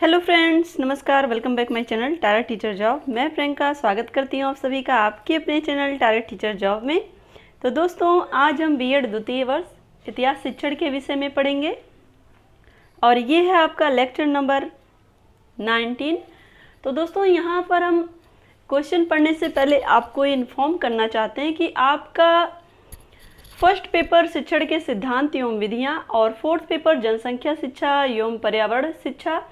Hello friends, नमस्कार। Welcome back my channel target teacher job. मैं प्रियंका स्वागत करती हूँ आप सभी का आपके अपने चैनल टारगेट टीचर जॉब में। तो दोस्तों, आज हम बीएड द्वितीय वर्ष इतिहास शिक्षण के विषय में पढ़ेंगे और ये है आपका लेक्चर नंबर 19। तो दोस्तों, यहाँ पर हम क्वेश्चन पढ़ने से पहले आपको इन्फॉर्म करना चाहते हैं कि आपका फर्स्ट पेपर शिक्षण के सिद्धांत एवं विधियाँ और फोर्थ पेपर जनसंख्या शिक्षा एवं पर्यावरण शिक्षा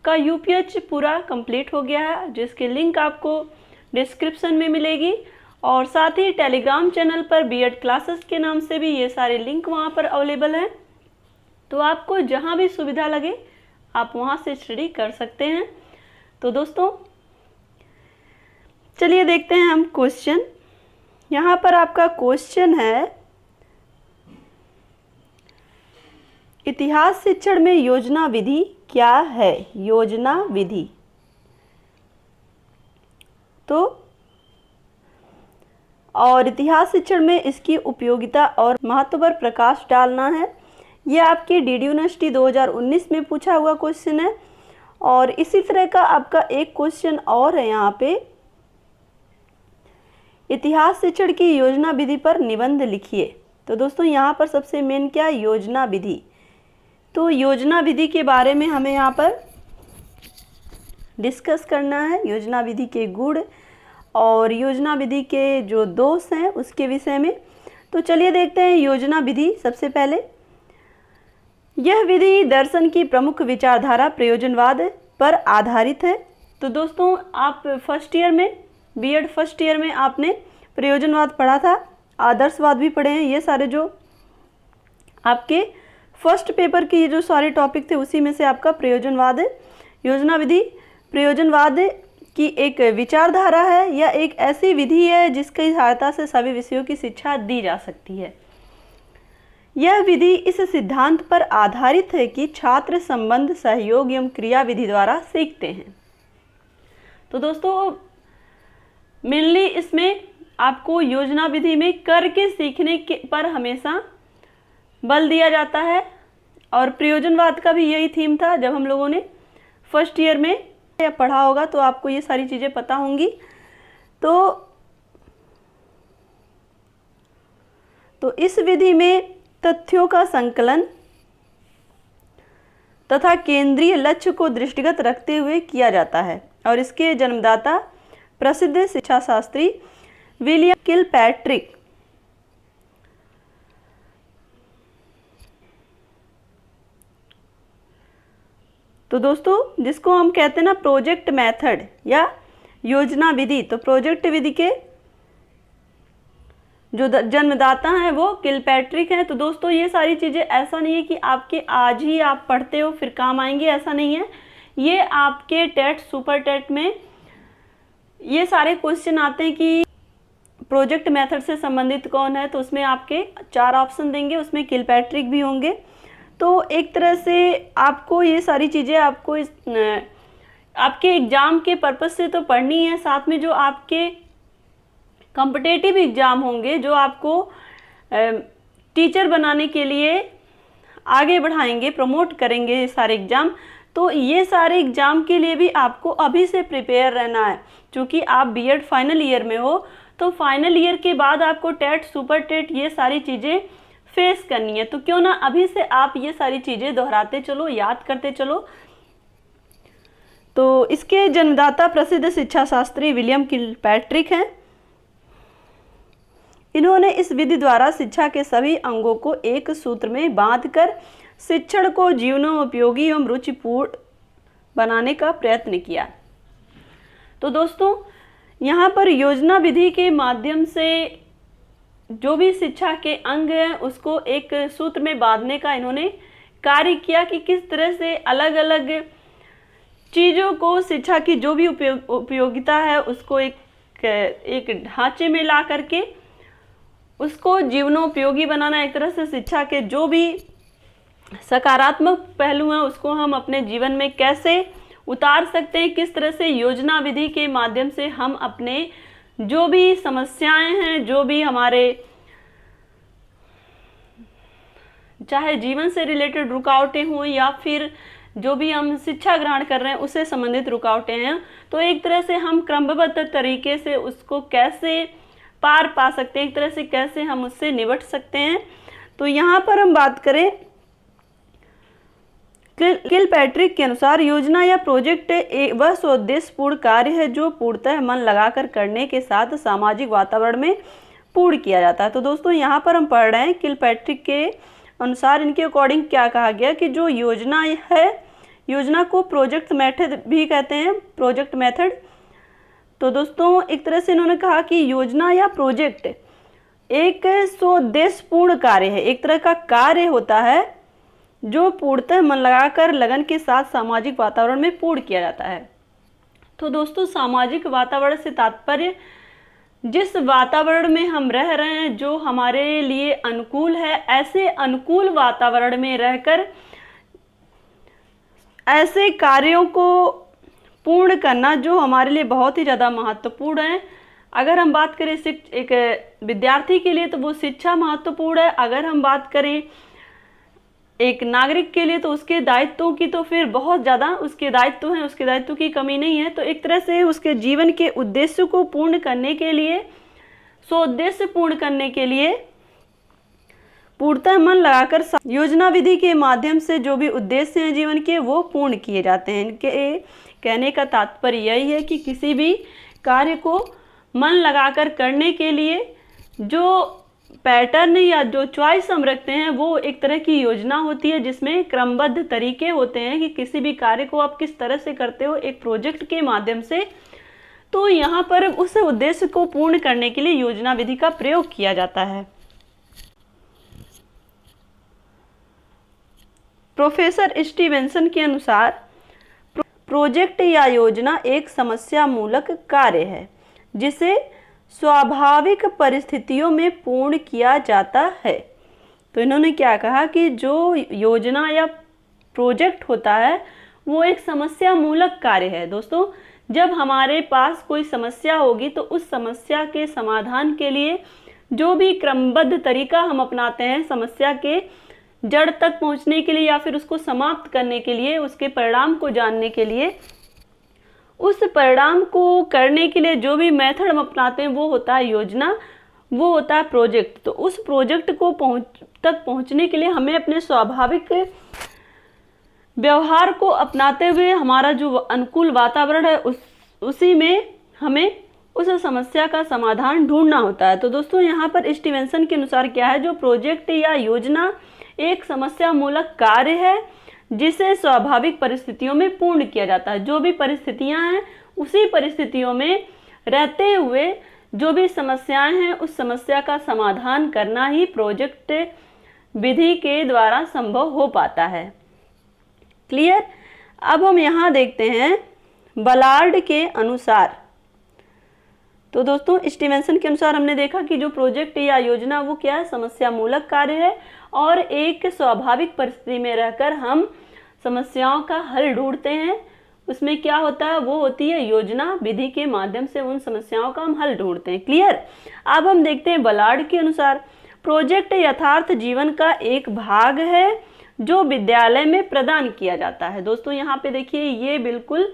का यूपीएच पूरा कंप्लीट हो गया है, जिसकी लिंक आपको डिस्क्रिप्शन में मिलेगी। और साथ ही टेलीग्राम चैनल पर बीएड क्लासेस के नाम से भी ये सारे लिंक वहाँ पर अवेलेबल हैं। तो आपको जहाँ भी सुविधा लगे आप वहाँ से स्टडी कर सकते हैं। तो दोस्तों, चलिए देखते हैं हम क्वेश्चन। यहाँ पर आपका क्वेश्चन है, इतिहास शिक्षण में योजना विधि क्या है? योजना विधि तो और इतिहास शिक्षण में इसकी उपयोगिता और महत्व पर प्रकाश डालना है। यह आपकी डीडी यूनिवर्सिटी 2019 में पूछा हुआ क्वेश्चन है। और इसी तरह का आपका एक क्वेश्चन और है यहाँ पे, इतिहास शिक्षण की योजना विधि पर निबंध लिखिए। तो दोस्तों, यहाँ पर सबसे मेन क्या है? योजना विधि। तो योजना विधि के बारे में हमें यहाँ पर डिस्कस करना है, योजना विधि के गुण और योजना विधि के जो दोष हैं उसके विषय में। तो चलिए देखते हैं योजना विधि। सबसे पहले, यह विधि दर्शन की प्रमुख विचारधारा प्रयोजनवाद पर आधारित है। तो दोस्तों, आप फर्स्ट ईयर में बीएड फर्स्ट ईयर में आपने प्रयोजनवाद पढ़ा था, आदर्शवाद भी पढ़े हैं। ये सारे जो आपके फर्स्ट पेपर के ये जो सारे टॉपिक थे उसी में से आपका प्रयोजनवाद है। योजना विधि प्रयोजनवाद की एक विचारधारा है या एक ऐसी विधि है जिसकी सहायता से सभी विषयों की शिक्षा दी जा सकती है। यह विधि इस सिद्धांत पर आधारित है कि छात्र संबंध, सहयोग एवं क्रिया विधि द्वारा सीखते हैं। तो दोस्तों, मेनली इसमें आपको योजना विधि में करके सीखने के पर हमेशा बल दिया जाता है। और प्रयोजनवाद का भी यही थीम था। जब हम लोगों ने फर्स्ट ईयर में पढ़ा होगा तो आपको ये सारी चीज़ें पता होंगी। तो इस विधि में तथ्यों का संकलन तथा केंद्रीय लक्ष्य को दृष्टिगत रखते हुए किया जाता है। और इसके जन्मदाता प्रसिद्ध शिक्षा शास्त्री विलियम किलपैट्रिक तो दोस्तों, जिसको हम कहते हैं ना प्रोजेक्ट मेथड या योजना विधि, तो प्रोजेक्ट विधि के जो जन्मदाता हैं वो किलपैट्रिक हैं। तो दोस्तों, ये सारी चीज़ें ऐसा नहीं है कि आपके आज ही आप पढ़ते हो फिर काम आएंगे, ऐसा नहीं है। ये आपके टेट सुपर टेट में ये सारे क्वेश्चन आते हैं कि प्रोजेक्ट मेथड से संबंधित कौन है, तो उसमें आपके 4 ऑप्शन देंगे, उसमें किलपैट्रिक भी होंगे। तो एक तरह से आपको ये सारी चीज़ें आपको आपके एग्ज़ाम के पर्पस से तो पढ़नी है, साथ में जो आपके कॉम्पिटिटिव एग्ज़ाम होंगे जो आपको टीचर बनाने के लिए आगे बढ़ाएंगे, प्रमोट करेंगे ये सारे एग्ज़ाम। तो ये सारे एग्ज़ाम के लिए भी आपको अभी से प्रिपेयर रहना है। क्योंकि आप बीएड फाइनल ईयर में हो, तो फाइनल ईयर के बाद आपको टेट सुपर टेट ये सारी चीज़ें फेस करनी है। तो क्यों ना अभी से आप ये सारी चीज़ें दोहराते चलो, याद करते चलो। तो इसके जन्मदाता प्रसिद्ध शिक्षा शास्त्री विलियम किलपैट्रिक हैं। इन्होंने इस विधि द्वारा शिक्षा के सभी अंगों को एक सूत्र में बांधकर शिक्षण को जीवनोपयोगी एवं रुचिपूर्ण बनाने का प्रयत्न किया। तो दोस्तों, यहाँ पर योजना विधि के माध्यम से जो भी शिक्षा के अंग हैं उसको एक सूत्र में बांधने का इन्होंने कार्य किया कि किस तरह से अलग अलग चीज़ों को, शिक्षा की जो भी उपयोगिता है उसको एक ढांचे में ला करके उसको जीवनोपयोगी बनाना। एक तरह से शिक्षा के जो भी सकारात्मक पहलू हैं उसको हम अपने जीवन में कैसे उतार सकते हैं, किस तरह से योजना विधि के माध्यम से हम अपने जो भी समस्याएं हैं, जो भी हमारे चाहे जीवन से रिलेटेड रुकावटें हों या फिर जो भी हम शिक्षा ग्रहण कर रहे हैं उससे संबंधित रुकावटें हैं, तो एक तरह से हम क्रमबद्ध तरीके से उसको कैसे पार पा सकते हैं, एक तरह से कैसे हम उससे निपट सकते हैं। तो यहाँ पर हम बात करें किलपैट्रिक के अनुसार योजना या प्रोजेक्ट वह स्वोद्देश्यपूर्ण कार्य है जो पूर्णतः मन लगाकर करने के साथ सामाजिक वातावरण में पूर्ण किया जाता है। तो दोस्तों यहाँ पर हम पढ़ रहे हैं किलपैट्रिक के अनुसार इनके अकॉर्डिंग क्या कहा गया कि जो योजना है, योजना को प्रोजेक्ट मेथड भी कहते हैं, प्रोजेक्ट मेथड। तो दोस्तों एक तरह से इन्होंने कहा कि योजना या प्रोजेक्ट एक स्वोद्देश्यपूर्ण कार्य है, एक तरह का कार्य होता है जो पूर्णतः मन लगाकर लगन के साथ सामाजिक वातावरण में पूर्ण किया जाता है। तो दोस्तों सामाजिक वातावरण से तात्पर्य जिस वातावरण में हम रह रहे हैं जो हमारे लिए अनुकूल है, ऐसे अनुकूल वातावरण में रहकर ऐसे कार्यों को पूर्ण करना जो हमारे लिए बहुत ही ज़्यादा महत्वपूर्ण है। अगर हम बात करें एक विद्यार्थी के लिए तो वो शिक्षा महत्वपूर्ण है, अगर हम बात करें एक नागरिक के लिए तो उसके दायित्वों की तो फिर बहुत ज़्यादा उसके दायित्व हैं, उसके दायित्व की कमी नहीं है। तो एक तरह से उसके जीवन के उद्देश्य को पूर्ण करने के लिए, स्वोद्देश्य पूर्ण करने के लिए पूर्णतः मन लगाकर योजना विधि के माध्यम से जो भी उद्देश्य हैं जीवन के वो पूर्ण किए जाते हैं। इनके कहने का तात्पर्य यही है कि किसी भी कार्य को मन लगाकर करने के लिए जो पैटर्न या जो चॉइस हम रखते हैं वो एक तरह की योजना होती है जिसमें क्रमबद्ध तरीके होते हैं कि किसी भी कार्य को आप किस तरह से करते हो एक प्रोजेक्ट के माध्यम से। तो यहाँ पर उस उद्देश्य को पूर्ण करने के लिए योजना विधि का प्रयोग किया जाता है। प्रोफेसर स्टीवेंसन के अनुसार प्रोजेक्ट या योजना एक समस्या मूलक कार्य है जिसे स्वाभाविक परिस्थितियों में पूर्ण किया जाता है। तो इन्होंने क्या कहा कि जो योजना या प्रोजेक्ट होता है वो एक समस्या मूलक कार्य है। दोस्तों जब हमारे पास कोई समस्या होगी तो उस समस्या के समाधान के लिए जो भी क्रमबद्ध तरीका हम अपनाते हैं समस्या के जड़ तक पहुंचने के लिए या फिर उसको समाप्त करने के लिए, उसके परिणाम को जानने के लिए, उस परिणाम को करने के लिए जो भी मेथड हम अपनाते हैं वो होता है योजना, वो होता है प्रोजेक्ट। तो उस प्रोजेक्ट को तक पहुंचने के लिए हमें अपने स्वाभाविक व्यवहार को अपनाते हुए हमारा जो अनुकूल वातावरण है उसी में हमें उस समस्या का समाधान ढूंढना होता है। तो दोस्तों यहाँ पर स्टीवेंसन के अनुसार क्या है, जो प्रोजेक्ट या योजना एक समस्या मूलक कार्य है जिसे स्वाभाविक परिस्थितियों में पूर्ण किया जाता है। जो भी परिस्थितियां हैं उसी परिस्थितियों में रहते हुए जो भी समस्याएं हैं उस समस्या का समाधान करना ही प्रोजेक्ट विधि के द्वारा संभव हो पाता है। क्लियर। अब हम यहाँ देखते हैं बलार्ड के अनुसार। तो दोस्तों स्टीवेंसन के अनुसार हमने देखा कि जो प्रोजेक्ट या योजना वो क्या है, समस्या मूलक कार्य है और एक स्वाभाविक परिस्थिति में रहकर हम समस्याओं का हल ढूंढते हैं। उसमें क्या होता है, वो होती है योजना विधि के माध्यम से उन समस्याओं का हम हल ढूंढते हैं। क्लियर। अब हम देखते हैं बलार्ड के अनुसार प्रोजेक्ट यथार्थ जीवन का एक भाग है जो विद्यालय में प्रदान किया जाता है। दोस्तों यहाँ पे देखिए ये बिल्कुल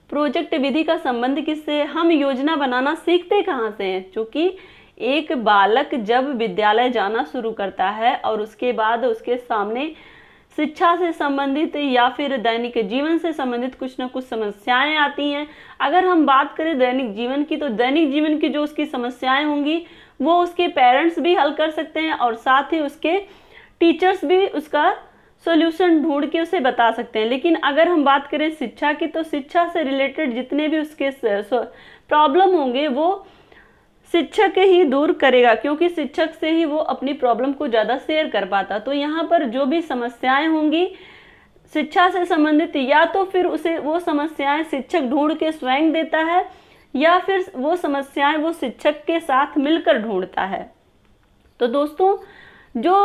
प्रोजेक्ट विधि का संबंध किससे, हम योजना बनाना सीखते कहाँ से हैं। क्योंकि एक बालक जब विद्यालय जाना शुरू करता है और उसके बाद उसके सामने शिक्षा से संबंधित या फिर दैनिक जीवन से संबंधित कुछ न कुछ समस्याएं आती हैं। अगर हम बात करें दैनिक जीवन की तो दैनिक जीवन की जो उसकी समस्याएं होंगी वो उसके पेरेंट्स भी हल कर सकते हैं और साथ ही उसके टीचर्स भी उसका सॉल्यूशन ढूंढ के उसे बता सकते हैं। लेकिन अगर हम बात करें शिक्षा की तो शिक्षा से रिलेटेड जितने भी उसके प्रॉब्लम होंगे वो शिक्षक ही दूर करेगा, क्योंकि शिक्षक से ही वो अपनी प्रॉब्लम को ज़्यादा शेयर कर पाता। तो यहाँ पर जो भी समस्याएं होंगी शिक्षा से संबंधित या तो फिर उसे वो समस्याएं शिक्षक ढूंढ के स्वयं देता है या फिर वो समस्याएं वो शिक्षक के साथ मिलकर ढूंढता है। तो दोस्तों जो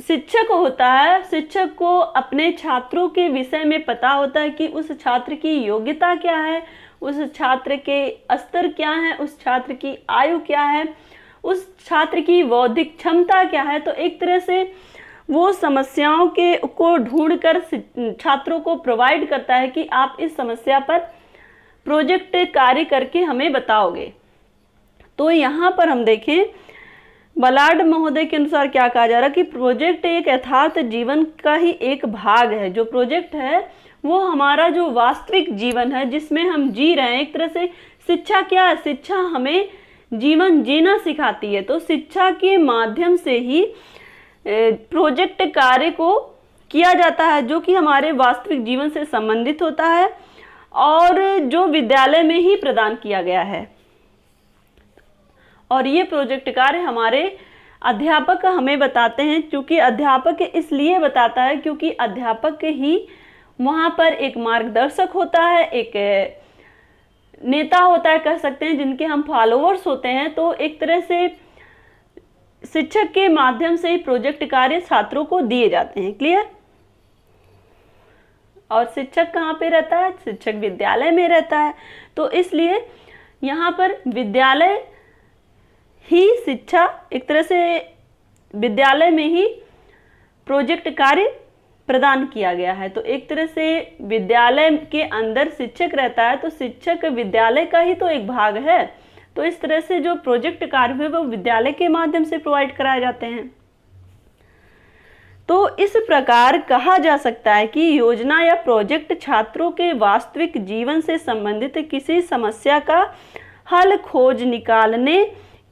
शिक्षक होता है, शिक्षक को अपने छात्रों के विषय में पता होता है कि उस छात्र की योग्यता क्या है, उस छात्र के स्तर क्या है, उस छात्र की आयु क्या है, उस छात्र की बौद्धिक क्षमता क्या है। तो एक तरह से वो समस्याओं को ढूंढकर छात्रों को प्रोवाइड करता है कि आप इस समस्या पर प्रोजेक्ट कार्य करके हमें बताओगे। तो यहाँ पर हम देखें, बलार्ड महोदय के अनुसार क्या कहा जा रहा है कि प्रोजेक्ट एक यथार्थ जीवन का ही एक भाग है। जो प्रोजेक्ट है वो हमारा जो वास्तविक जीवन है जिसमें हम जी रहे हैं। एक तरह से शिक्षा क्या है, शिक्षा हमें जीवन जीना सिखाती है। तो शिक्षा के माध्यम से ही प्रोजेक्ट कार्य को किया जाता है जो कि हमारे वास्तविक जीवन से संबंधित होता है और जो विद्यालय में ही प्रदान किया गया है। और ये प्रोजेक्ट कार्य हमारे अध्यापक हमें बताते हैं, क्योंकि अध्यापक इसलिए बताता है क्योंकि अध्यापक ही वहाँ पर एक मार्गदर्शक होता है, एक नेता होता है कह सकते हैं, जिनके हम फॉलोअर्स होते हैं। तो एक तरह से शिक्षक के माध्यम से ही प्रोजेक्ट कार्य छात्रों को दिए जाते हैं। क्लियर? और शिक्षक कहाँ पे रहता है? शिक्षक विद्यालय में रहता है। तो इसलिए यहाँ पर विद्यालय ही शिक्षा, एक तरह से विद्यालय में ही प्रोजेक्ट कार्य प्रदान किया गया है। तो एक तरह से विद्यालय के अंदर शिक्षक रहता है, तो शिक्षक विद्यालय का ही तो एक भाग है। तो इस तरह से जो प्रोजेक्ट कार्य है वो विद्यालय के माध्यम से प्रोवाइड कराए जाते हैं। तो इस प्रकार कहा जा सकता है कि योजना या प्रोजेक्ट छात्रों के वास्तविक जीवन से संबंधित किसी समस्या का हल खोज निकालने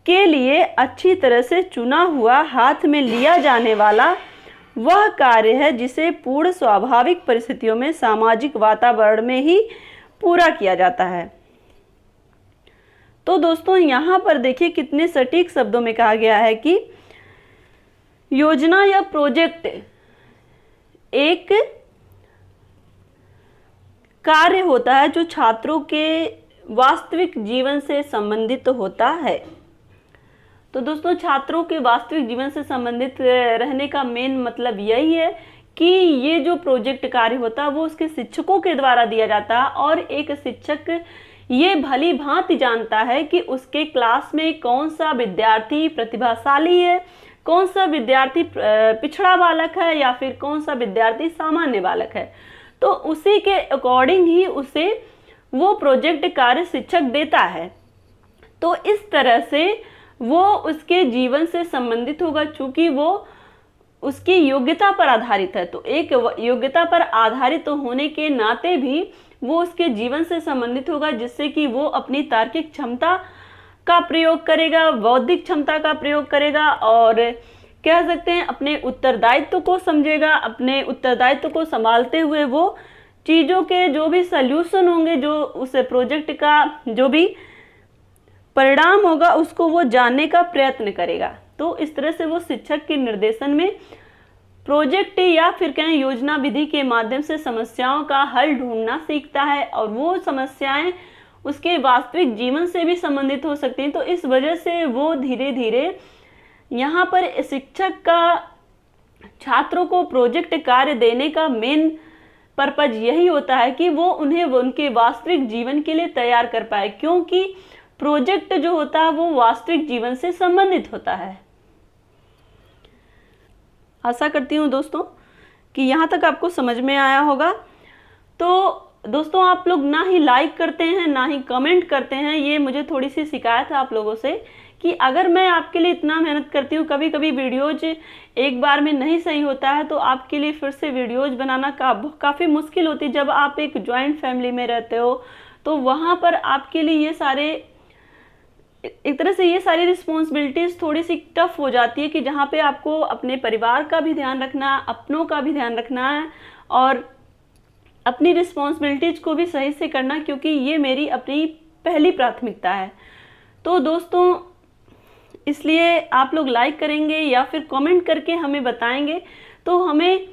के लिए अच्छी तरह से चुना हुआ, हाथ में लिया जाने वाला वह कार्य है जिसे पूर्ण स्वाभाविक परिस्थितियों में सामाजिक वातावरण में ही पूरा किया जाता है। तो दोस्तों यहाँ पर देखिए कितने सटीक शब्दों में कहा गया है कि योजना या प्रोजेक्ट एक कार्य होता है जो छात्रों के वास्तविक जीवन से संबंधित होता है। तो दोस्तों छात्रों के वास्तविक जीवन से संबंधित रहने का मेन मतलब यही है कि ये जो प्रोजेक्ट कार्य होता है वो उसके शिक्षकों के द्वारा दिया जाता है और एक शिक्षक ये भली भांति जानता है कि उसके क्लास में कौन सा विद्यार्थी प्रतिभाशाली है, कौन सा विद्यार्थी पिछड़ा बालक है या फिर कौन सा विद्यार्थी सामान्य बालक है। तो उसी के अकॉर्डिंग ही उसे वो प्रोजेक्ट कार्य शिक्षक देता है। तो इस तरह से वो उसके जीवन से संबंधित होगा, चूंकि वो उसकी योग्यता पर आधारित है। तो एक योग्यता पर आधारित होने के नाते भी वो उसके जीवन से संबंधित होगा, जिससे कि वो अपनी तार्किक क्षमता का प्रयोग करेगा, बौद्धिक क्षमता का प्रयोग करेगा और कह सकते हैं अपने उत्तरदायित्व को समझेगा। अपने उत्तरदायित्व को संभालते हुए वो चीज़ों के जो भी सल्यूशन होंगे, जो उस प्रोजेक्ट का जो भी परिणाम होगा उसको वो जानने का प्रयत्न करेगा। तो इस तरह से वो शिक्षक के निर्देशन में प्रोजेक्ट या फिर कहें योजना विधि के माध्यम से समस्याओं का हल ढूंढना सीखता है और वो समस्याएं उसके वास्तविक जीवन से भी संबंधित हो सकती हैं। तो इस वजह से वो धीरे धीरे यहाँ पर शिक्षक का छात्रों को प्रोजेक्ट कार्य देने का मेन पर्पज यही होता है कि वो उन्हें उनके वास्तविक जीवन के लिए तैयार कर पाए, क्योंकि प्रोजेक्ट जो होता है वो वास्तविक जीवन से संबंधित होता है। आशा करती हूँ दोस्तों कि यहाँ तक आपको समझ में आया होगा। तो दोस्तों आप लोग ना ही लाइक करते हैं ना ही कमेंट करते हैं, ये मुझे थोड़ी सी शिकायत है आप लोगों से कि अगर मैं आपके लिए इतना मेहनत करती हूँ, कभी कभी वीडियोज एक बार में नहीं सही होता है तो आपके लिए फिर से वीडियोज बनाना काफ़ी मुश्किल होती है। जब आप एक जॉइंट फैमिली में रहते हो तो वहाँ पर आपके लिए ये सारे एक तरह से ये सारी रिस्पॉन्सिबिलिटीज़ थोड़ी सी टफ हो जाती है कि जहाँ पे आपको अपने परिवार का भी ध्यान रखना, अपनों का भी ध्यान रखना है और अपनी रिस्पॉन्सिबिलिटीज़ को भी सही से करना, क्योंकि ये मेरी अपनी पहली प्राथमिकता है। तो दोस्तों इसलिए आप लोग लाइक करेंगे या फिर कमेंट करके हमें बताएंगे तो हमें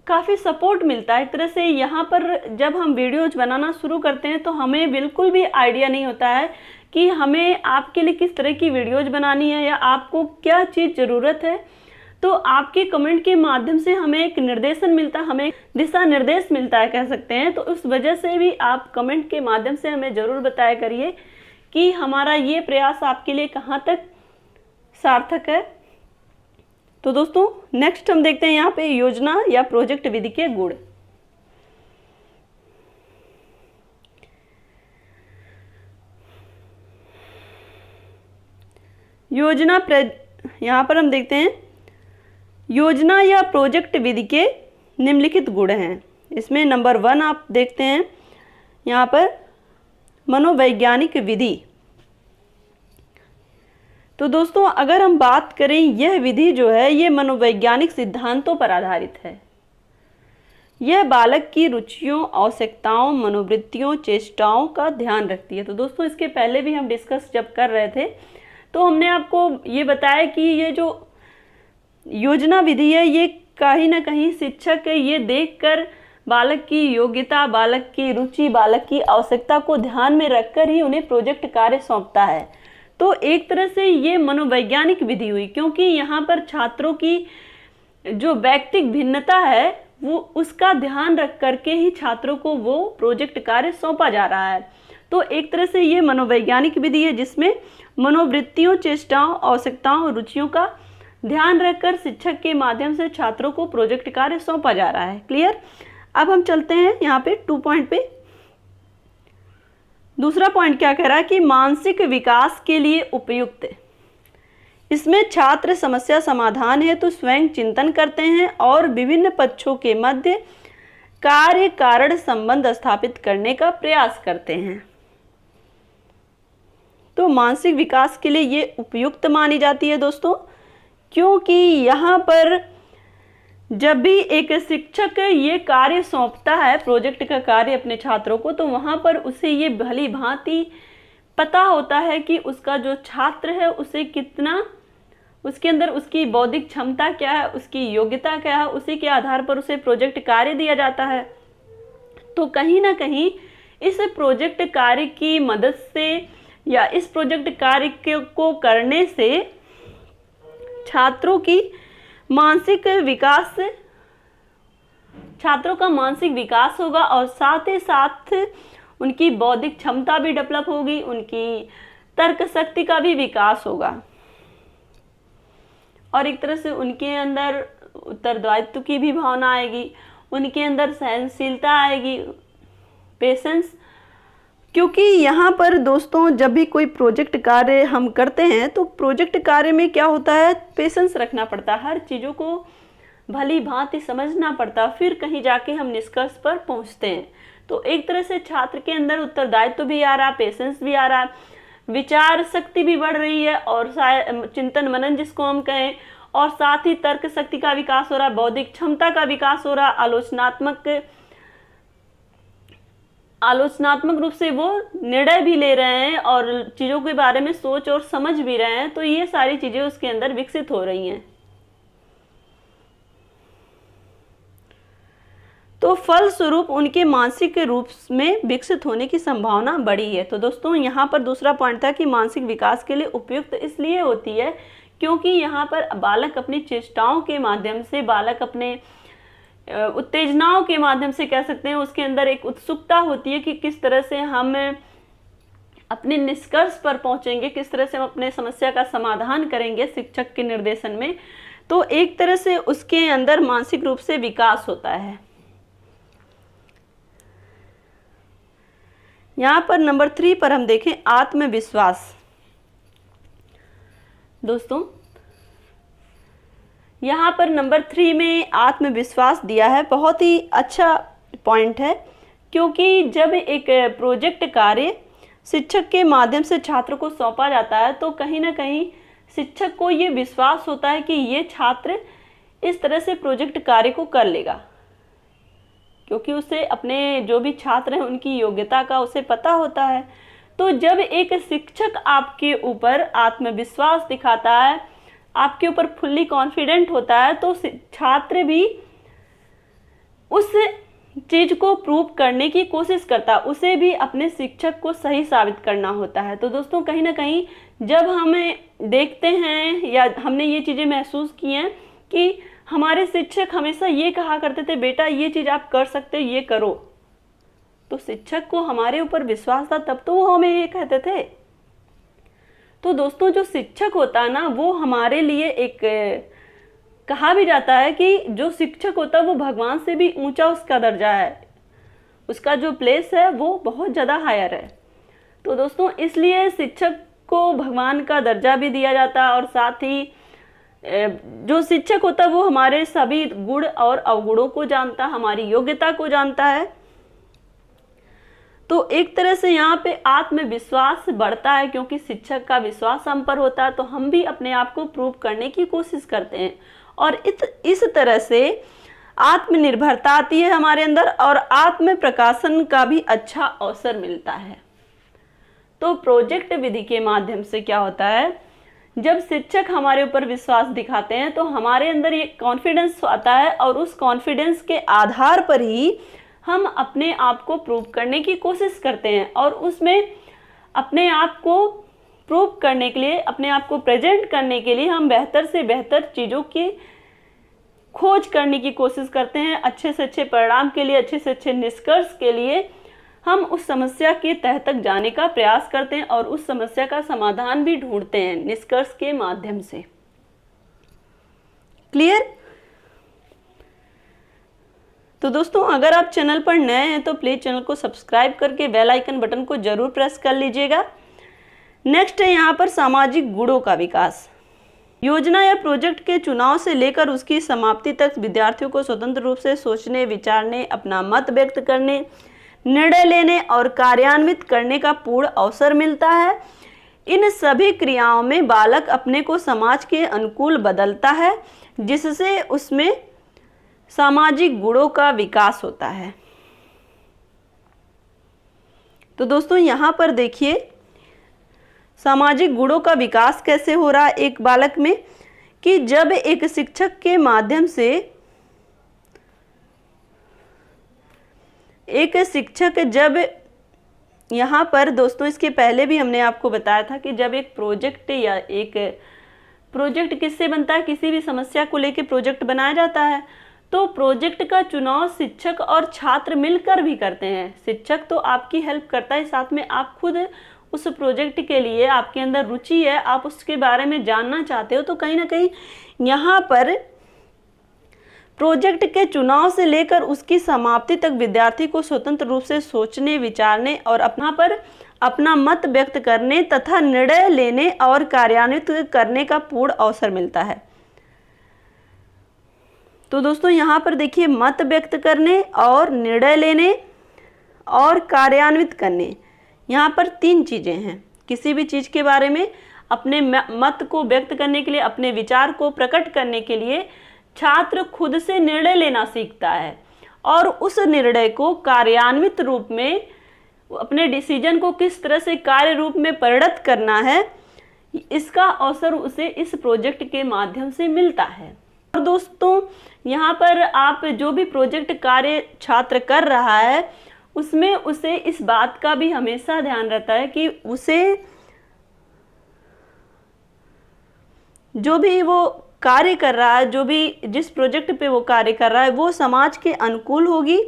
काफ़ी सपोर्ट मिलता है। एक तरह से यहाँ पर जब हम वीडियोज बनाना शुरू करते हैं तो हमें बिल्कुल भी आइडिया नहीं होता है कि हमें आपके लिए किस तरह की वीडियोज बनानी है या आपको क्या चीज़ ज़रूरत है। तो आपके कमेंट के माध्यम से हमें एक निर्देशन मिलता है, हमें दिशा निर्देश मिलता है कह सकते हैं। तो उस वजह से भी आप कमेंट के माध्यम से हमें ज़रूर बताया करिए कि हमारा ये प्रयास आपके लिए कहाँ तक सार्थक है। तो दोस्तों नेक्स्ट हम देखते हैं यहाँ पे योजना या प्रोजेक्ट विधि के गुण। यहाँ पर हम देखते हैं योजना या प्रोजेक्ट विधि के निम्नलिखित गुण हैं। इसमें नंबर 1 आप देखते हैं यहाँ पर मनोवैज्ञानिक विधि। तो दोस्तों अगर हम बात करें, यह विधि जो है ये मनोवैज्ञानिक सिद्धांतों पर आधारित है। यह बालक की रुचियों, आवश्यकताओं, मनोवृत्तियों, चेष्टाओं का ध्यान रखती है। तो दोस्तों इसके पहले भी हम डिस्कस जब कर रहे थे तो हमने आपको ये बताया कि ये जो योजना विधि है ये कहीं ना कहीं शिक्षक ये देखकर बालक की योग्यता, बालक की रुचि, बालक की आवश्यकता को ध्यान में रखकर ही उन्हें प्रोजेक्ट कार्य सौंपता है। तो एक तरह से ये मनोवैज्ञानिक विधि हुई, क्योंकि यहाँ पर छात्रों की जो व्यक्तिगत भिन्नता है वो उसका ध्यान रख करके ही छात्रों को वो प्रोजेक्ट कार्य सौंपा जा रहा है। तो एक तरह से ये मनोवैज्ञानिक विधि है जिसमें मनोवृत्तियों, चेष्टाओं, आवश्यकताओं और रुचियों का ध्यान रखकर शिक्षक के माध्यम से छात्रों को प्रोजेक्ट कार्य सौंपा जा रहा है। क्लियर। अब हम चलते हैं यहाँ पे 2 पॉइंट पे। दूसरा पॉइंट क्या कह रहा है कि मानसिक विकास के लिए उपयुक्त। इसमें छात्र समस्या समाधान हेतु स्वयं चिंतन करते हैं और विभिन्न पक्षों के मध्य कार्य कारण संबंध स्थापित करने का प्रयास करते हैं। तो मानसिक विकास के लिए ये उपयुक्त मानी जाती है दोस्तों, क्योंकि यहाँ पर जब भी एक शिक्षक ये कार्य सौंपता है, प्रोजेक्ट का कार्य अपने छात्रों को, तो वहाँ पर उसे ये भली भांति पता होता है कि उसका जो छात्र है उसे कितना, उसके अंदर उसकी बौद्धिक क्षमता क्या है, उसकी योग्यता क्या है, उसी के आधार पर उसे प्रोजेक्ट कार्य दिया जाता है। तो कहीं ना कहीं इस प्रोजेक्ट कार्य की मदद से या इस प्रोजेक्ट कार्य को करने से छात्रों का मानसिक विकास होगा और साथ ही साथ उनकी बौद्धिक क्षमता भी डेवलप होगी, उनकी तर्क शक्ति का भी विकास होगा और एक तरह से उनके अंदर उत्तरदायित्व की भी भावना आएगी, उनके अंदर सहनशीलता आएगी, पेशेंस। क्योंकि यहाँ पर दोस्तों जब भी कोई प्रोजेक्ट कार्य हम करते हैं तो प्रोजेक्ट कार्य में क्या होता है, पेशेंस रखना पड़ता है, हर चीज़ों को भली भांति समझना पड़ता, फिर कहीं जाके हम निष्कर्ष पर पहुँचते हैं। तो एक तरह से छात्र के अंदर उत्तरदायित्व भी आ रहा, पेशेंस भी आ रहा, विचार शक्ति भी बढ़ रही है और चिंतन मनन जिसको हम कहें, और साथ ही तर्क शक्ति का विकास हो रहा, बौद्धिक क्षमता का विकास हो रहा, आलोचनात्मक रूप से वो निर्णय भी ले रहे हैं और चीज़ों के बारे में सोच और समझ भी रहे हैं। तो ये सारी चीज़ें उसके अंदर विकसित हो रही हैं। तो फलस्वरूप उनके मानसिक रूप में विकसित होने की संभावना बढ़ी है। तो दोस्तों यहाँ पर दूसरा पॉइंट था कि मानसिक विकास के लिए उपयुक्त इसलिए होती है क्योंकि यहाँ पर बालक अपनी चेष्टाओं के माध्यम से, बालक अपने उत्तेजनाओं के माध्यम से कह सकते हैं, उसके अंदर एक उत्सुकता होती है कि किस तरह से हम अपने निष्कर्ष पर पहुंचेंगे, किस तरह से हम अपने समस्या का समाधान करेंगे शिक्षक के निर्देशन में। तो एक तरह से उसके अंदर मानसिक रूप से विकास होता है। यहाँ पर नंबर 3 पर हम देखें आत्मविश्वास। दोस्तों यहाँ पर नंबर 3 में आत्मविश्वास दिया है, बहुत ही अच्छा पॉइंट है, क्योंकि जब एक प्रोजेक्ट कार्य शिक्षक के माध्यम से छात्र को सौंपा जाता है तो कहीं ना कहीं शिक्षक को ये विश्वास होता है कि ये छात्र इस तरह से प्रोजेक्ट कार्य को कर लेगा, क्योंकि उसे अपने जो भी छात्र हैं उनकी योग्यता का उसे पता होता है। तो जब एक शिक्षक आपके ऊपर आत्मविश्वास दिखाता है, आपके ऊपर फुल्ली कॉन्फिडेंट होता है, तो छात्र भी उस चीज़ को प्रूव करने की कोशिश करता है, उसे भी अपने शिक्षक को सही साबित करना होता है। तो दोस्तों कहीं ना कहीं जब हमें देखते हैं या हमने ये चीज़ें महसूस की हैं कि हमारे शिक्षक हमेशा ये कहा करते थे, बेटा ये चीज़ आप कर सकते हो, ये करो, तो शिक्षक को हमारे ऊपर विश्वास था तब तो वो हमें ये कहते थे। तो दोस्तों जो शिक्षक होता है ना, वो हमारे लिए एक कहा भी जाता है कि जो शिक्षक होता है वो भगवान से भी ऊंचा उसका दर्जा है, उसका जो प्लेस है वो बहुत ज़्यादा हायर है। तो दोस्तों इसलिए शिक्षक को भगवान का दर्जा भी दिया जाता है, और साथ ही जो शिक्षक होता है वो हमारे सभी गुण और अवगुणों को जानता है, हमारी योग्यता को जानता है। तो एक तरह से यहाँ पे आत्मविश्वास बढ़ता है, क्योंकि शिक्षक का विश्वास हम पर होता है तो हम भी अपने आप को प्रूव करने की कोशिश करते हैं, और इस तरह से आत्मनिर्भरता आती है हमारे अंदर, और आत्म प्रकाशन का भी अच्छा अवसर मिलता है। तो प्रोजेक्ट विधि के माध्यम से क्या होता है, जब शिक्षक हमारे ऊपर विश्वास दिखाते हैं तो हमारे अंदर ये कॉन्फिडेंस आता है, और उस कॉन्फिडेंस के आधार पर ही हम अपने आप को प्रूव करने की कोशिश करते हैं, और उसमें अपने आप को प्रूव करने के लिए, अपने आप को प्रेजेंट करने के लिए हम बेहतर से बेहतर चीज़ों की खोज करने की कोशिश करते हैं। अच्छे से अच्छे परिणाम के लिए, अच्छे से अच्छे निष्कर्ष के लिए हम उस समस्या के तह तक जाने का प्रयास करते हैं, और उस समस्या का समाधान भी ढूंढते हैं निष्कर्ष के माध्यम से। क्लियर? तो दोस्तों अगर आप चैनल पर नए हैं तो प्लीज़ चैनल को सब्सक्राइब करके बेल आइकन बटन को जरूर प्रेस कर लीजिएगा। नेक्स्ट है यहाँ पर सामाजिक गुणों का विकास। योजना या प्रोजेक्ट के चुनाव से लेकर उसकी समाप्ति तक विद्यार्थियों को स्वतंत्र रूप से सोचने, विचारने, अपना मत व्यक्त करने, निर्णय लेने और कार्यान्वित करने का पूर्ण अवसर मिलता है। इन सभी क्रियाओं में बालक अपने को समाज के अनुकूल बदलता है, जिससे उसमें सामाजिक गुणों का विकास होता है। तो दोस्तों यहाँ पर देखिए सामाजिक गुणों का विकास कैसे हो रहा है एक बालक में, कि जब एक शिक्षक के माध्यम से जब यहाँ पर दोस्तों इसके पहले भी हमने आपको बताया था कि जब एक प्रोजेक्ट किससे बनता है, किसी भी समस्या को लेकर प्रोजेक्ट बनाया जाता है, तो प्रोजेक्ट का चुनाव शिक्षक और छात्र मिलकर भी करते हैं। शिक्षक तो आपकी हेल्प करता है, साथ में आप खुद उस प्रोजेक्ट के लिए आपके अंदर रुचि है, आप उसके बारे में जानना चाहते हो, तो कहीं ना कहीं यहाँ पर प्रोजेक्ट के चुनाव से लेकर उसकी समाप्ति तक विद्यार्थी को स्वतंत्र रूप से सोचने, विचारने और अपना मत व्यक्त करने तथा निर्णय लेने और कार्यान्वित करने का पूर्ण अवसर मिलता है। तो दोस्तों यहाँ पर देखिए मत व्यक्त करने और निर्णय लेने और कार्यान्वित करने, यहाँ पर 3 चीज़ें हैं। किसी भी चीज़ के बारे में अपने मत को व्यक्त करने के लिए, अपने विचार को प्रकट करने के लिए छात्र खुद से निर्णय लेना सीखता है, और उस निर्णय को कार्यान्वित रूप में, अपने डिसीजन को किस तरह से कार्य रूप में परिणत करना है, इसका अवसर उसे इस प्रोजेक्ट के माध्यम से मिलता है। और दोस्तों यहाँ पर आप जो भी प्रोजेक्ट कार्य छात्र कर रहा है उसमें उसे इस बात का भी हमेशा ध्यान रहता है कि उसे जो भी वो कार्य कर रहा है, जिस प्रोजेक्ट पे वो कार्य कर रहा है वो समाज के अनुकूल होगी,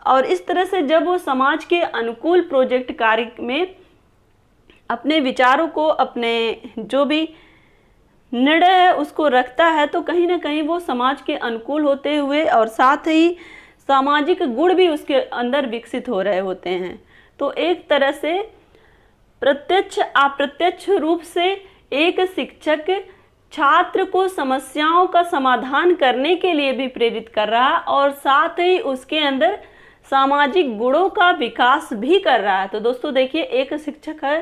और इस तरह से जब वो समाज के अनुकूल प्रोजेक्ट कार्य में अपने विचारों को, अपने जो भी निर्णय है उसको रखता है, तो कहीं ना कहीं वो समाज के अनुकूल होते हुए और साथ ही सामाजिक गुण भी उसके अंदर विकसित हो रहे होते हैं। तो एक तरह से प्रत्यक्ष अप्रत्यक्ष रूप से एक शिक्षक छात्र को समस्याओं का समाधान करने के लिए भी प्रेरित कर रहा है, और साथ ही उसके अंदर सामाजिक गुणों का विकास भी कर रहा है। तो दोस्तों देखिए एक शिक्षक है,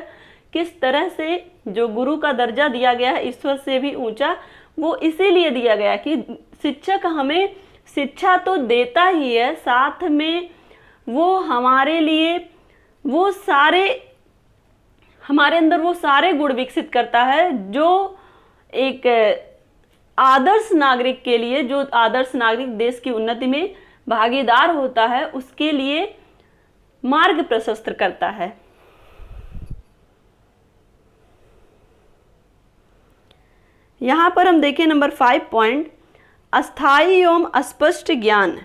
किस तरह से जो गुरु का दर्जा दिया गया है ईश्वर से भी ऊंचा, वो इसीलिए दिया गया कि शिक्षक हमें शिक्षा तो देता ही है, साथ में वो हमारे लिए हमारे अंदर वो सारे गुण विकसित करता है जो एक आदर्श नागरिक के लिए, जो आदर्श नागरिक देश की उन्नति में भागीदार होता है, उसके लिए मार्ग प्रशस्त करता है। यहाँ पर हम देखें नंबर 5 पॉइंट, अस्थायी एवं अस्पष्ट ज्ञान।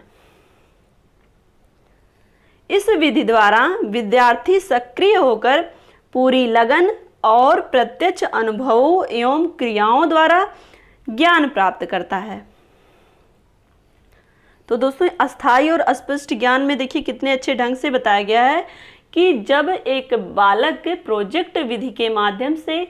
इस विधि द्वारा विद्यार्थी सक्रिय होकर पूरी लगन और प्रत्यक्ष अनुभवों एवं क्रियाओं द्वारा ज्ञान प्राप्त करता है। तो दोस्तों अस्थायी और अस्पष्ट ज्ञान में देखिए कितने अच्छे ढंग से बताया गया है कि जब एक बालक प्रोजेक्ट विधि के माध्यम से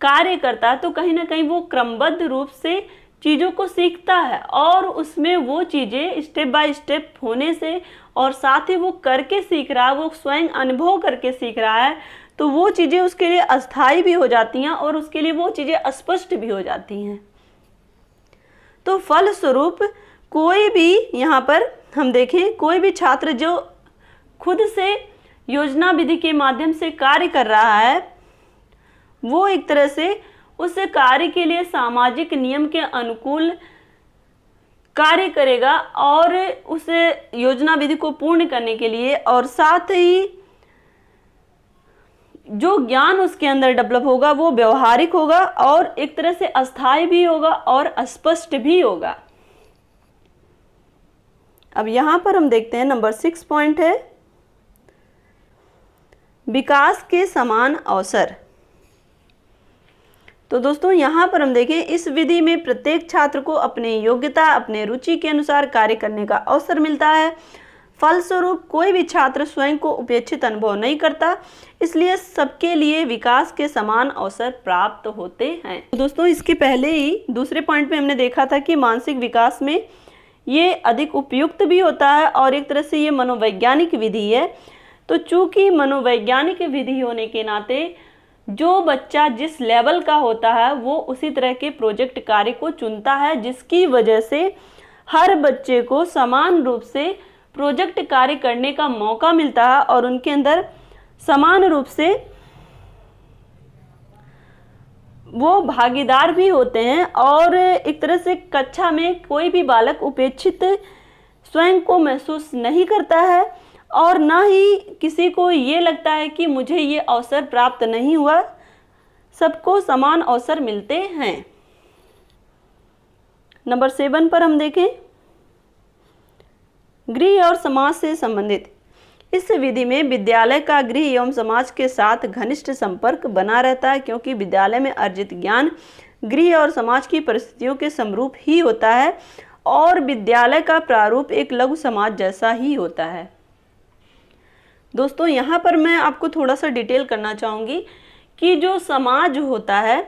कार्य करता है तो कहीं ना कहीं वो क्रमबद्ध रूप से चीज़ों को सीखता है और उसमें वो चीज़ें स्टेप बाय स्टेप होने से और साथ ही वो करके सीख रहा है, वो स्वयं अनुभव करके सीख रहा है, तो वो चीज़ें उसके लिए अस्थायी भी हो जाती हैं और उसके लिए वो चीज़ें अस्पष्ट भी हो जाती हैं। तो फलस्वरूप कोई भी यहाँ पर हम देखें, कोई भी छात्र जो खुद से योजना विधि के माध्यम से कार्य कर रहा है वो एक तरह से उस कार्य के लिए सामाजिक नियम के अनुकूल कार्य करेगा और उस योजना विधि को पूर्ण करने के लिए, और साथ ही जो ज्ञान उसके अंदर डेवलप होगा वो व्यवहारिक होगा और एक तरह से अस्थायी भी होगा और स्पष्ट भी होगा। अब यहाँ पर हम देखते हैं नंबर 6 पॉइंट है विकास के समान अवसर। तो दोस्तों यहाँ पर हम देखें इस विधि में प्रत्येक छात्र को अपनी योग्यता, अपने रुचि के अनुसार कार्य करने का अवसर मिलता है। फलस्वरूप कोई भी छात्र स्वयं को उपेक्षित अनुभव नहीं करता, इसलिए सबके लिए विकास के समान अवसर प्राप्त होते हैं। तो दोस्तों इसके पहले ही दूसरे पॉइंट में हमने देखा था कि मानसिक विकास में ये अधिक उपयुक्त भी होता है और एक तरह से ये मनोवैज्ञानिक विधि है। तो चूंकि मनोवैज्ञानिक विधि होने के नाते जो बच्चा जिस लेवल का होता है वो उसी तरह के प्रोजेक्ट कार्य को चुनता है, जिसकी वजह से हर बच्चे को समान रूप से प्रोजेक्ट कार्य करने का मौका मिलता है और उनके अंदर समान रूप से वो भागीदार भी होते हैं और एक तरह से कक्षा में कोई भी बालक उपेक्षित स्वयं को महसूस नहीं करता है और ना ही किसी को ये लगता है कि मुझे ये अवसर प्राप्त नहीं हुआ। सबको समान अवसर मिलते हैं। नंबर 7 पर हम देखें गृह और समाज से संबंधित। इस विधि में विद्यालय का गृह एवं समाज के साथ घनिष्ठ संपर्क बना रहता है, क्योंकि विद्यालय में अर्जित ज्ञान गृह और समाज की परिस्थितियों के समरूप ही होता है और विद्यालय का प्रारूप एक लघु समाज जैसा ही होता है। दोस्तों यहाँ पर मैं आपको थोड़ा सा डिटेल करना चाहूँगी कि जो समाज होता है,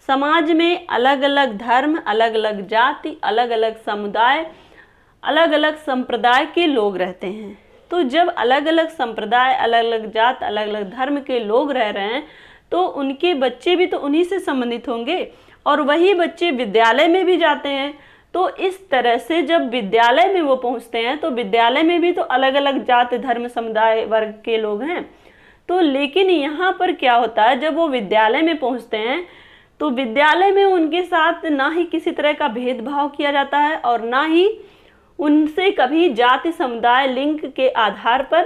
समाज में अलग अलग धर्म, अलग अलग जाति, अलग अलग समुदाय, अलग अलग संप्रदाय के लोग रहते हैं। तो जब अलग अलग संप्रदाय, अलग अलग जात, अलग अलग धर्म के लोग रह रहे हैं तो उनके बच्चे भी तो उन्हीं से संबंधित होंगे और वही बच्चे विद्यालय में भी जाते हैं। तो इस तरह से जब विद्यालय में वो पहुंचते हैं तो विद्यालय में भी तो अलग अलग जात, धर्म, समुदाय, वर्ग के लोग हैं। तो लेकिन यहाँ पर क्या होता है, जब वो विद्यालय में पहुंचते हैं तो विद्यालय में उनके साथ ना ही किसी तरह का भेदभाव किया जाता है और ना ही उनसे कभी जाति, समुदाय, लिंग के आधार पर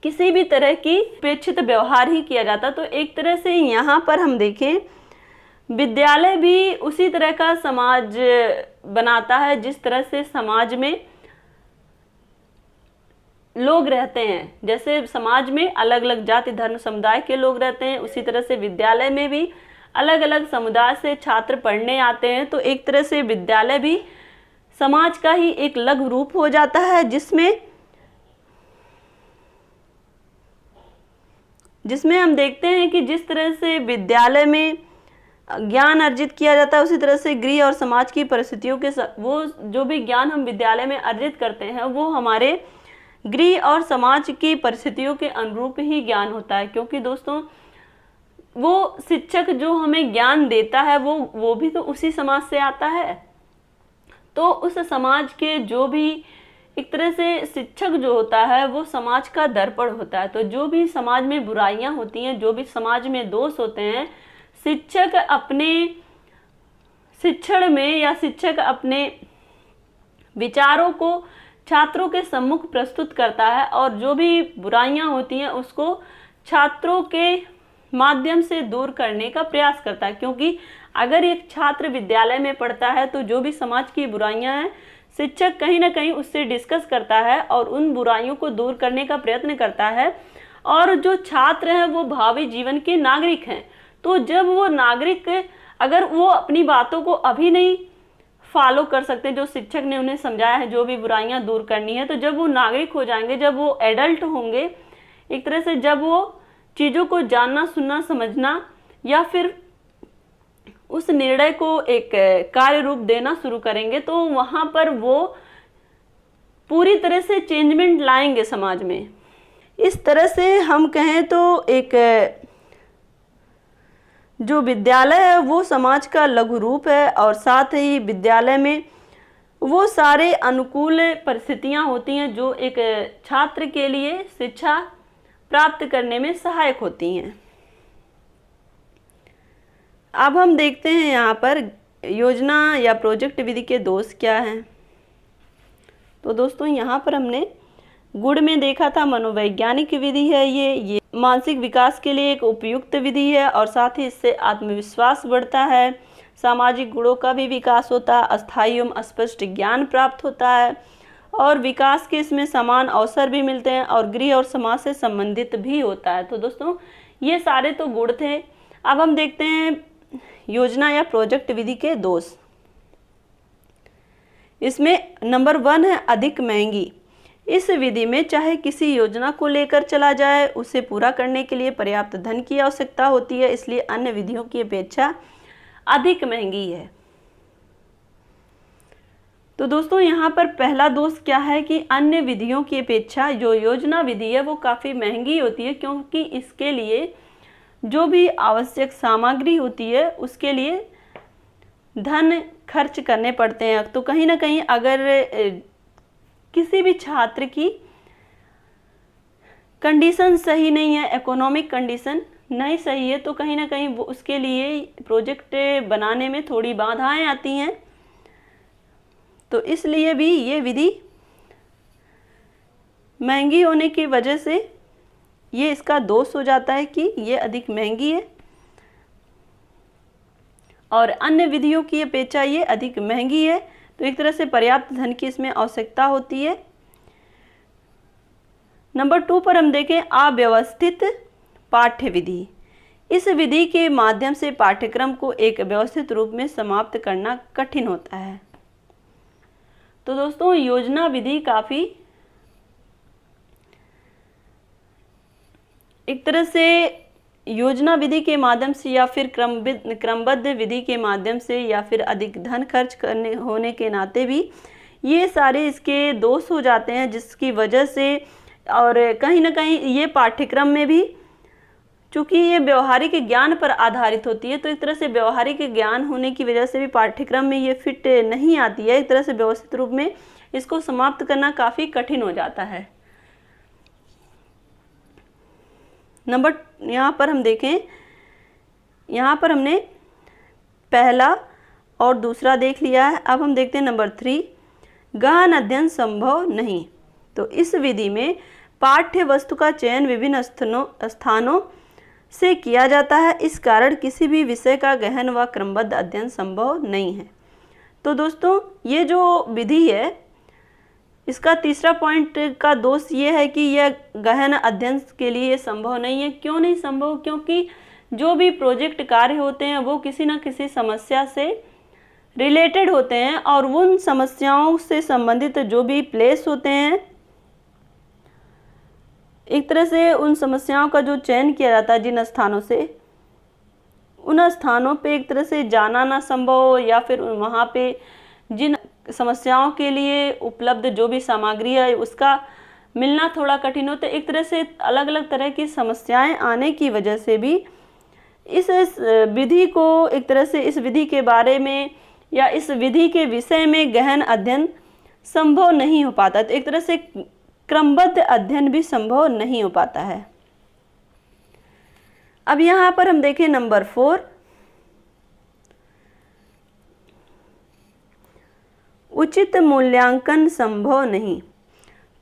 किसी भी तरह की उपेक्षित व्यवहार ही किया जाता। तो एक तरह से यहाँ पर हम देखें विद्यालय भी उसी तरह का समाज बनाता है जिस तरह से समाज में लोग रहते हैं। जैसे समाज में अलग अलग जाति, धर्म, समुदाय के लोग रहते हैं, उसी तरह से विद्यालय में भी अलग अलग समुदाय से छात्र पढ़ने आते हैं। तो एक तरह से विद्यालय भी समाज का ही एक लघु रूप हो जाता है जिसमें हम देखते हैं कि जिस तरह से विद्यालय में ज्ञान अर्जित किया जाता है उसी तरह से गृह और समाज की परिस्थितियों के वो जो भी ज्ञान हम विद्यालय में अर्जित करते हैं वो हमारे गृह और समाज की परिस्थितियों के अनुरूप ही ज्ञान होता है। क्योंकि दोस्तों वो शिक्षक जो हमें ज्ञान देता है वो भी तो उसी समाज से आता है। तो उस समाज के जो भी एक तरह से शिक्षक जो होता है वो समाज का दर्पण होता है। तो जो भी समाज में बुराइयां होती हैं, जो भी समाज में दोष होते हैं, शिक्षक अपने शिक्षण में या शिक्षक अपने विचारों को छात्रों के सम्मुख प्रस्तुत करता है और जो भी बुराइयां होती हैं उसको छात्रों के माध्यम से दूर करने का प्रयास करता है। क्योंकि अगर एक छात्र विद्यालय में पढ़ता है तो जो भी समाज की बुराइयां हैं शिक्षक कहीं ना कहीं उससे डिस्कस करता है और उन बुराइयों को दूर करने का प्रयत्न करता है। और जो छात्र हैं वो भावी जीवन के नागरिक हैं। तो जब वो नागरिक अगर वो अपनी बातों को अभी नहीं फॉलो कर सकते जो शिक्षक ने उन्हें समझाया है, जो भी बुराइयां दूर करनी है, तो जब वो नागरिक हो जाएंगे, जब वो एडल्ट होंगे, एक तरह से जब वो चीज़ों को जानना, सुनना, समझना या फिर उस निर्णय को एक कार्य रूप देना शुरू करेंगे, तो वहाँ पर वो पूरी तरह से चेंजमेंट लाएंगे समाज में। इस तरह से हम कहें तो एक जो विद्यालय है वो समाज का लघु रूप है, और साथ ही विद्यालय में वो सारे अनुकूल परिस्थितियां होती हैं जो एक छात्र के लिए शिक्षा प्राप्त करने में सहायक होती हैं। अब हम देखते हैं यहाँ पर योजना या प्रोजेक्ट विधि के दोष क्या हैं। तो दोस्तों यहाँ पर हमने गुण में देखा था मनोवैज्ञानिक विधि है, ये मानसिक विकास के लिए एक उपयुक्त विधि है, और साथ ही इससे आत्मविश्वास बढ़ता है, सामाजिक गुणों का भी विकास होता है, अस्थायी एवं स्पष्ट ज्ञान प्राप्त होता है, और विकास के इसमें समान अवसर भी मिलते हैं, और गृह और समाज से संबंधित भी होता है। तो दोस्तों ये सारे तो गुण थे। अब हम देखते हैं योजना या प्रोजेक्ट विधि के दोष। इसमें नंबर 1 है अधिक महंगी। इस विधि में चाहे किसी योजना को लेकर चला जाए, उसे पूरा करने के लिए पर्याप्त धन की आवश्यकता होती है, इसलिए अन्य विधियों की अपेक्षा अधिक महंगी है। तो दोस्तों यहाँ पर पहला दोष क्या है कि अन्य विधियों की अपेक्षा जो योजना विधि है वो काफ़ी महंगी होती है, क्योंकि इसके लिए जो भी आवश्यक सामग्री होती है उसके लिए धन खर्च करने पड़ते हैं। तो कहीं ना कहीं अगर किसी भी छात्र की कंडीशन सही नहीं है, इकोनॉमिक कंडीशन नहीं सही है, तो कहीं ना कहीं वो उसके लिए प्रोजेक्ट बनाने में थोड़ी बाधाएं आती हैं। तो इसलिए भी ये विधि महंगी होने की वजह से ये इसका दोष हो जाता है कि ये अधिक महंगी है, और अन्य विधियों की अपेक्षा ये अधिक महंगी है। तो एक तरह से पर्याप्त धन की इसमें आवश्यकता होती है। नंबर 2 पर हम देखें अव्यवस्थित पाठ्य विधि। इस विधि के माध्यम से पाठ्यक्रम को एक व्यवस्थित रूप में समाप्त करना कठिन होता है। तो दोस्तों योजना विधि काफ़ी एक तरह से योजना विधि के माध्यम से या फिर क्रमबद्ध विधि के माध्यम से या फिर अधिक धन खर्च करने होने के नाते भी ये सारे इसके दोष हो जाते हैं, जिसकी वजह से और कहीं ना कहीं ये पाठ्यक्रम में भी चूँकि ये व्यवहारिक ज्ञान पर आधारित होती है, तो एक तरह से व्यवहारिक ज्ञान होने की वजह से भी पाठ्यक्रम में ये फिट नहीं आती है। एक तरह से व्यवस्थित रूप में इसको समाप्त करना काफ़ी कठिन हो जाता है। नंबर यहाँ पर हम देखें, यहाँ पर हमने पहला और दूसरा देख लिया है। अब हम देखते हैं नंबर 3 गहन अध्ययन संभव नहीं। तो इस विधि में पाठ्य वस्तु का चयन विभिन्न स्थानों से किया जाता है, इस कारण किसी भी विषय का गहन व क्रमबद्ध अध्ययन संभव नहीं है। तो दोस्तों ये जो विधि है इसका तीसरा पॉइंट का दोष ये है कि यह गहन अध्ययन के लिए संभव नहीं है। क्यों नहीं संभव? क्योंकि जो भी प्रोजेक्ट कार्य होते हैं वो किसी न किसी समस्या से रिलेटेड होते हैं, और उन समस्याओं से संबंधित जो भी प्लेस होते हैं, एक तरह से उन समस्याओं का जो चयन किया जाता है जिन स्थानों से, उन स्थानों पे एक तरह से जाना ना संभव हो, या फिर वहाँ पे जिन समस्याओं के लिए उपलब्ध जो भी सामग्री है उसका मिलना थोड़ा कठिन होता है। एक तरह से अलग अलग तरह की समस्याएं आने की वजह से भी इस विधि को एक तरह से इस विधि के बारे में या इस विधि के विषय में गहन अध्ययन संभव नहीं हो पाता। तो एक तरह से क्रमबद्ध अध्ययन भी संभव नहीं हो पाता है। अब यहाँ पर हम देखें नंबर 4 उचित मूल्यांकन संभव नहीं।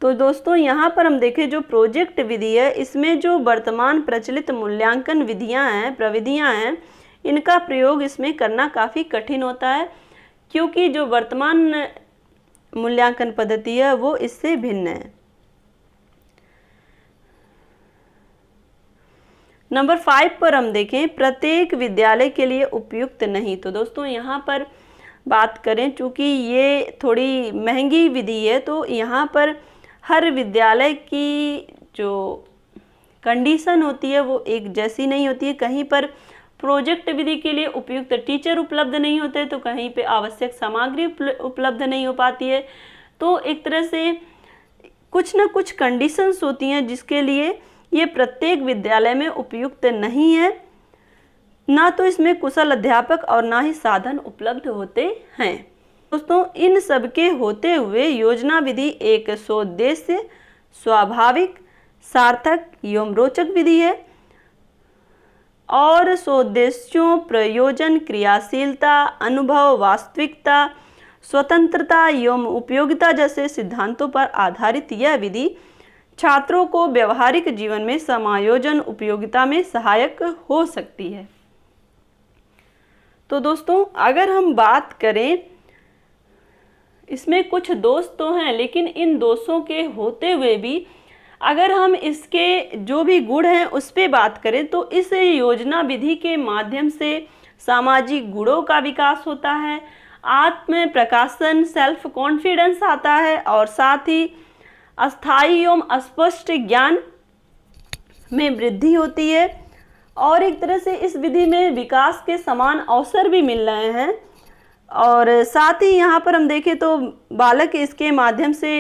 तो दोस्तों यहाँ पर हम देखें जो प्रोजेक्ट विधि है इसमें जो वर्तमान प्रचलित मूल्यांकन प्रविधियाँ हैं इनका प्रयोग इसमें करना काफ़ी कठिन होता है, क्योंकि जो वर्तमान मूल्यांकन पद्धति है वो इससे भिन्न है। नंबर 5 पर हम देखें, प्रत्येक विद्यालय के लिए उपयुक्त नहीं। तो दोस्तों यहाँ पर बात करें, चूँकि ये थोड़ी महंगी विधि है, तो यहाँ पर हर विद्यालय की जो कंडीशन होती है वो एक जैसी नहीं होती है। कहीं पर प्रोजेक्ट विधि के लिए उपयुक्त टीचर उपलब्ध नहीं होते, तो कहीं पे आवश्यक सामग्री उपलब्ध नहीं हो पाती है। तो एक तरह से कुछ ना कुछ कंडीशंस होती हैं जिसके लिए ये प्रत्येक विद्यालय में उपयुक्त नहीं है। ना तो इसमें कुशल अध्यापक और ना ही साधन उपलब्ध होते हैं। दोस्तों, इन सब के होते हुए योजना विधि एक सोद्देश्य, स्वाभाविक, सार्थक एवं रोचक विधि है और सोद्देश्यों, प्रयोजन, क्रियाशीलता, अनुभव, वास्तविकता, स्वतंत्रता एवं उपयोगिता जैसे सिद्धांतों पर आधारित यह विधि छात्रों को व्यवहारिक जीवन में समायोजन उपयोगिता में सहायक हो सकती है। तो दोस्तों, अगर हम बात करें, इसमें कुछ दोष तो हैं, लेकिन इन दोषों के होते हुए भी अगर हम इसके जो भी गुण हैं उस पर बात करें, तो इस योजना विधि के माध्यम से सामाजिक गुणों का विकास होता है, आत्म प्रकाशन, सेल्फ कॉन्फिडेंस आता है और साथ ही अस्थायी एवं स्पष्ट ज्ञान में वृद्धि होती है और एक तरह से इस विधि में विकास के समान अवसर भी मिल रहे हैं। और साथ ही यहाँ पर हम देखें तो बालक इसके माध्यम से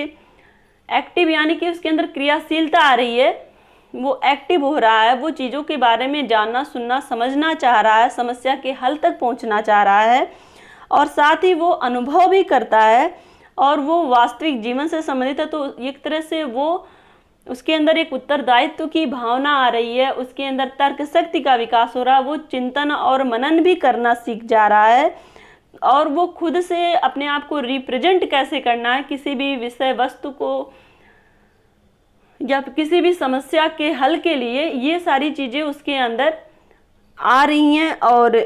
एक्टिव, यानी कि उसके अंदर क्रियाशीलता आ रही है, वो एक्टिव हो रहा है, वो चीज़ों के बारे में जानना, सुनना, समझना चाह रहा है, समस्या के हल तक पहुँचना चाह रहा है और साथ ही वो अनुभव भी करता है और वो वास्तविक जीवन से संबंधित है। तो एक तरह से वो उसके अंदर एक उत्तरदायित्व की भावना आ रही है, उसके अंदर तर्क शक्ति का विकास हो रहा है, वो चिंतन और मनन भी करना सीख जा रहा है और वो खुद से अपने आप को रिप्रेजेंट कैसे करना है किसी भी विषय वस्तु को या किसी भी समस्या के हल के लिए, ये सारी चीज़ें उसके अंदर आ रही हैं और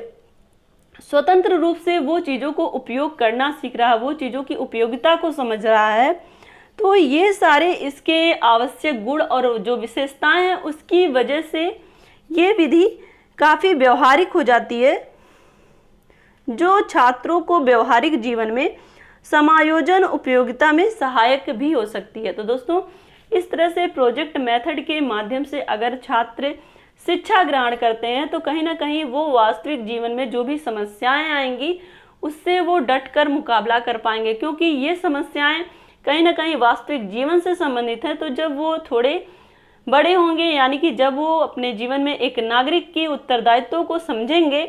स्वतंत्र रूप से वो चीज़ों को उपयोग करना सीख रहा है, वो चीज़ों की उपयोगिता को समझ रहा है। तो ये सारे इसके आवश्यक गुण और जो विशेषताएं हैं उसकी वजह से ये विधि काफ़ी व्यवहारिक हो जाती है, जो छात्रों को व्यवहारिक जीवन में समायोजन उपयोगिता में सहायक भी हो सकती है। तो दोस्तों, इस तरह से प्रोजेक्ट मेथड के माध्यम से अगर छात्र शिक्षा ग्रहण करते हैं तो कहीं ना कहीं वो वास्तविक जीवन में जो भी समस्याएं आएंगी उससे वो डटकर मुकाबला कर पाएंगे, क्योंकि ये समस्याएं कहीं ना कहीं वास्तविक जीवन से संबंधित है। तो जब वो थोड़े बड़े होंगे, यानी कि जब वो अपने जीवन में एक नागरिक के उत्तरदायित्व को समझेंगे,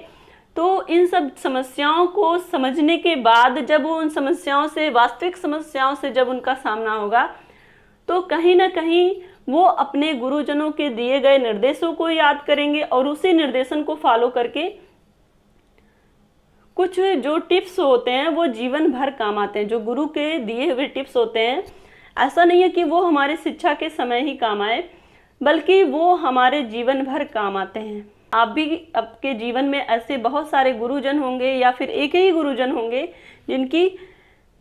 तो इन सब समस्याओं को समझने के बाद जब वो उन समस्याओं से, वास्तविक समस्याओं से जब उनका सामना होगा, तो कहीं ना कहीं वो अपने गुरुजनों के दिए गए निर्देशों को याद करेंगे और उसी निर्देशन को फॉलो करके कुछ जो टिप्स होते हैं वो जीवन भर काम आते हैं। जो गुरु के दिए हुए टिप्स होते हैं, ऐसा नहीं है कि वो हमारे शिक्षा के समय ही काम आए, बल्कि वो हमारे जीवन भर काम आते हैं। आप भी आपके जीवन में ऐसे बहुत सारे गुरुजन होंगे या फिर एक ही गुरुजन होंगे जिनकी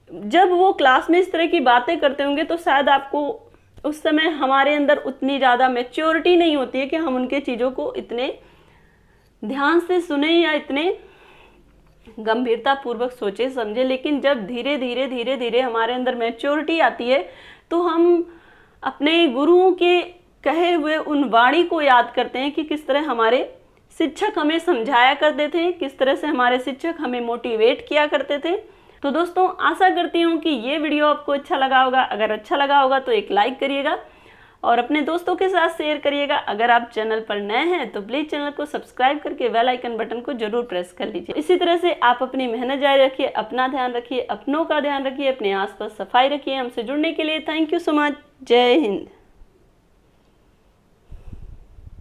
जब वो क्लास में इस तरह की बातें करते होंगे तो शायद आपको उस समय हमारे अंदर उतनी ज़्यादा मैच्योरिटी नहीं होती है कि हम उनके चीज़ों को इतने ध्यान से सुने या इतने गंभीरता पूर्वक सोचे समझे। लेकिन जब धीरे धीरे धीरे धीरे हमारे अंदर मैच्योरिटी आती है तो हम अपने गुरुओं के कहे हुए उन वाणी को याद करते हैं कि किस तरह हमारे शिक्षक हमें समझाया करते थे, किस तरह से हमारे शिक्षक हमें मोटिवेट किया करते थे। तो दोस्तों, आशा करती हूँ कि ये वीडियो आपको अच्छा लगा होगा। अगर अच्छा लगा होगा तो एक लाइक करिएगा और अपने दोस्तों के साथ शेयर करिएगा। अगर आप चैनल पर नए हैं तो प्लीज़ चैनल को सब्सक्राइब करके बेल आइकन बटन को जरूर प्रेस कर लीजिए। इसी तरह से आप अपनी मेहनत जारी रखिए, अपना ध्यान रखिए, अपनों का ध्यान रखिए, अपने आसपास सफाई रखिए। हमसे जुड़ने के लिए थैंक यू सो मच। जय हिंद।